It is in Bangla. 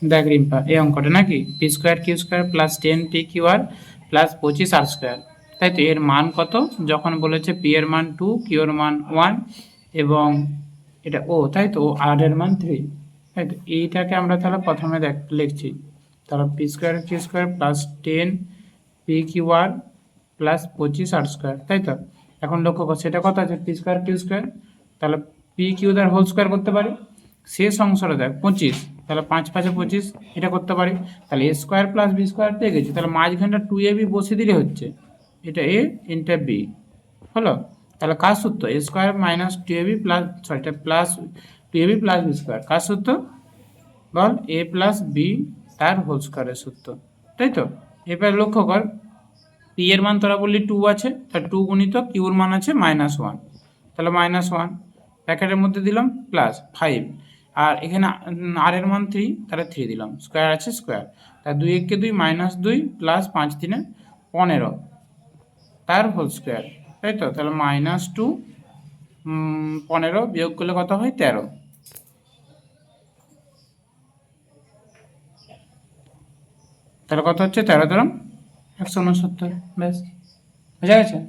দেখ রিম্পা, এই অঙ্কটা নাকি P square Q square plus 10 P Q R plus 25 R square, তাই তো? এর মান কত? যখন বলেছে পি এর মান 2, কিউ এর মান 1 এবং এটা ও, তাই তো? আর এর মান 3, তাই তো? এইটাকে আমরা তাহলে প্রথমে লিখছি, তাহলে P square Q square plus 10 P Q R plus 25 R square, তাই তো? এখন লক্ষ্য কর সেটা কত আছে, পি স্কোয়ার কিউ স্কোয়ার, তাহলে পি কিউ তার হোল স্কোয়ার করতে পারি। শেষ অংশটা দেখ 25, তাহলে 5 5 25, এটা করতে পারি। তাহলে এ স্কোয়ার প্লাস বি স্কোয়ার পেয়ে গেছি, তাহলে মাঝখানটা 2ab বসে দিলে হচ্ছে, এটা এ ইন্টা বি হলো। তাহলে কার সূত্র? A square minus 2ab plus, sorry, এটা plus 2ab plus B square, কার সূত্র বল? এ প্লাস বি তার হোল স্কোয়ারের সূত্র, তাই তো? এবার লক্ষ্য কর, পি এর মান তোরা বললি 2 আছে, তাহলে 2 গুণিত কিউর মান আছে -1, তাহলে -1 প্যাকেটের মধ্যে দিলাম প্লাস 5, আর এখানে আর এর মান 3, তাহলে 3 দিলাম, স্কোয়ার আছে স্কোয়ার, তার 2 একে 2 -2 প্লাস 5 3 15 তার হোল স্কোয়ার, তাই তো? তাহলে -2 15 বিয়োগ করলে কত হয়? 13, তাহলে কত হচ্ছে? 13 13 169, ব্যাস, বুঝা গেছে?